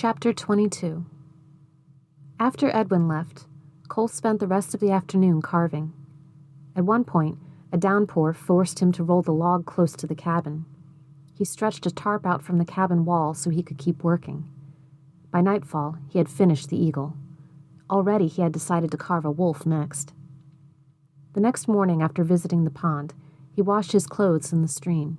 Chapter 22. After Edwin left, Cole spent the rest of the afternoon carving. At one point, a downpour forced him to roll the log close to the cabin. He stretched a tarp out from the cabin wall so he could keep working. By nightfall, he had finished the eagle. Already he had decided to carve a wolf next. The next morning, after visiting the pond, he washed his clothes in the stream.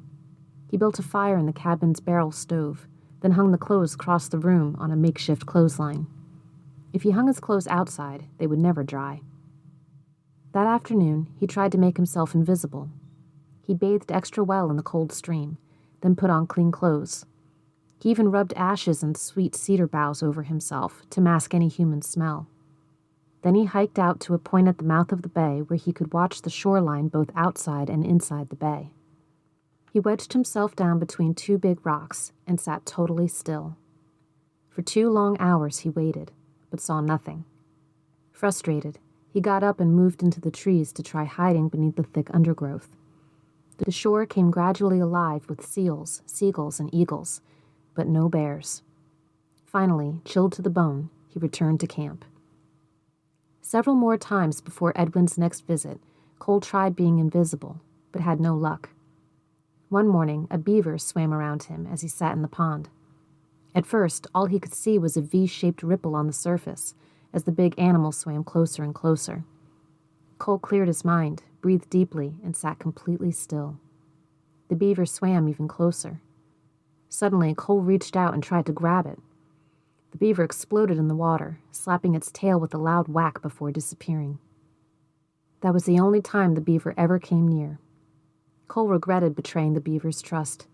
He built a fire in the cabin's barrel stove, then hung the clothes across the room on a makeshift clothesline. If he hung his clothes outside, they would never dry. That afternoon, he tried to make himself invisible. He bathed extra well in the cold stream, then put on clean clothes. He even rubbed ashes and sweet cedar boughs over himself to mask any human smell. Then he hiked out to a point at the mouth of the bay where he could watch the shoreline both outside and inside the bay. He wedged himself down between two big rocks and sat totally still. For 2 long hours he waited, but saw nothing. Frustrated, he got up and moved into the trees to try hiding beneath the thick undergrowth. The shore came gradually alive with seals, seagulls, and eagles, but no bears. Finally, chilled to the bone, he returned to camp. Several more times before Edwin's next visit, Cole tried being invisible, but had no luck. One morning, a beaver swam around him as he sat in the pond. At first, all he could see was a V-shaped ripple on the surface as the big animal swam closer and closer. Cole cleared his mind, breathed deeply, and sat completely still. The beaver swam even closer. Suddenly, Cole reached out and tried to grab it. The beaver exploded in the water, slapping its tail with a loud whack before disappearing. That was the only time the beaver ever came near. Cole regretted betraying the beaver's trust.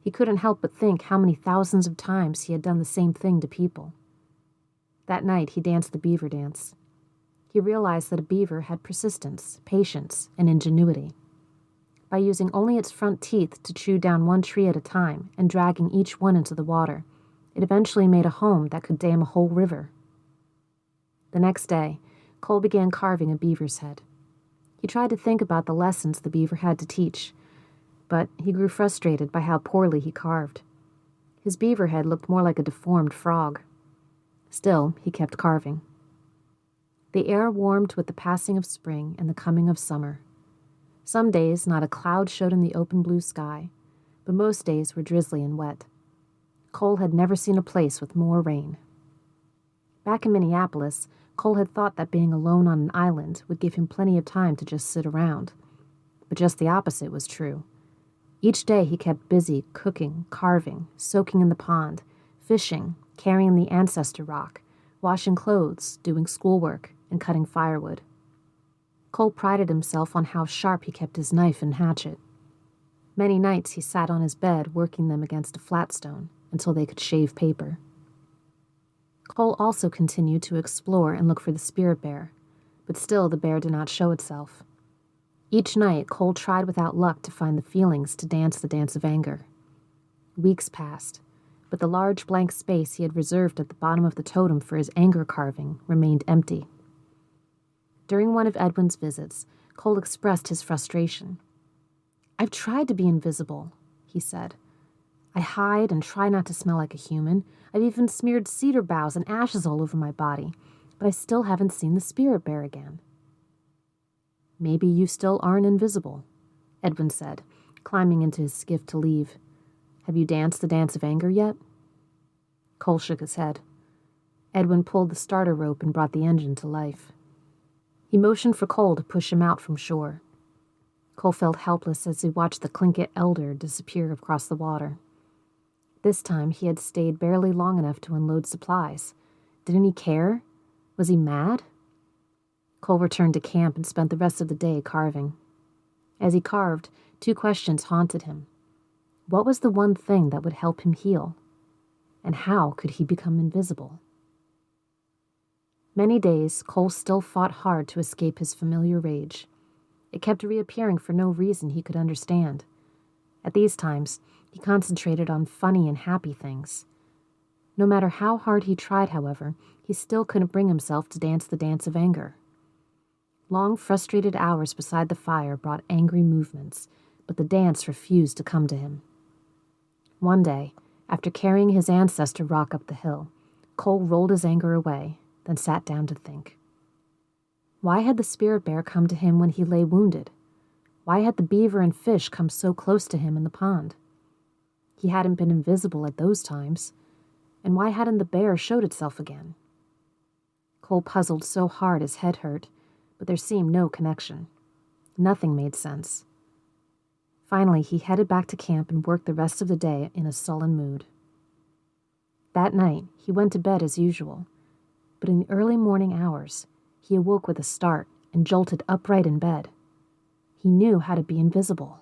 He couldn't help but think how many thousands of times he had done the same thing to people. That night, he danced the beaver dance. He realized that a beaver had persistence, patience, and ingenuity. By using only its front teeth to chew down one tree at a time and dragging each one into the water, it eventually made a home that could dam a whole river. The next day, Cole began carving a beaver's head. He tried to think about the lessons the beaver had to teach, but he grew frustrated by how poorly he carved. His beaver head looked more like a deformed frog. Still, he kept carving. The air warmed with the passing of spring and the coming of summer. Some days not a cloud showed in the open blue sky, but most days were drizzly and wet. Cole had never seen a place with more rain. Back in Minneapolis, Cole had thought that being alone on an island would give him plenty of time to just sit around. But just the opposite was true. Each day he kept busy cooking, carving, soaking in the pond, fishing, carrying the ancestor rock, washing clothes, doing schoolwork, and cutting firewood. Cole prided himself on how sharp he kept his knife and hatchet. Many nights he sat on his bed working them against a flat stone until they could shave paper. Cole also continued to explore and look for the spirit bear, but still the bear did not show itself. Each night, Cole tried without luck to find the feelings to dance the dance of anger. Weeks passed, but the large blank space he had reserved at the bottom of the totem for his anger carving remained empty. During one of Edwin's visits, Cole expressed his frustration. "I've tried to be invisible," he said. "I hide and try not to smell like a human. I've even smeared cedar boughs and ashes all over my body, but I still haven't seen the spirit bear again." "Maybe you still aren't invisible," Edwin said, climbing into his skiff to leave. "Have you danced the dance of anger yet?" Cole shook his head. Edwin pulled the starter rope and brought the engine to life. He motioned for Cole to push him out from shore. Cole felt helpless as he watched the Tlingit elder disappear across the water. This time he had stayed barely long enough to unload supplies. Didn't he care? Was he mad? Cole returned to camp and spent the rest of the day carving. As he carved, 2 questions haunted him. What was the one thing that would help him heal? And how could he become invisible? Many days, Cole still fought hard to escape his familiar rage. It kept reappearing for no reason he could understand. At these times, he concentrated on funny and happy things. No matter how hard he tried, however, he still couldn't bring himself to dance the dance of anger. Long, frustrated hours beside the fire brought angry movements, but the dance refused to come to him. One day, after carrying his ancestor rock up the hill, Cole rolled his anger away, then sat down to think. Why had the spirit bear come to him when he lay wounded? Why had the beaver and fish come so close to him in the pond? He hadn't been invisible at those times, and why hadn't the bear showed itself again? Cole puzzled so hard his head hurt, but there seemed no connection. Nothing made sense. Finally, he headed back to camp and worked the rest of the day in a sullen mood. That night, he went to bed as usual, but in the early morning hours, he awoke with a start and jolted upright in bed. He knew how to be invisible.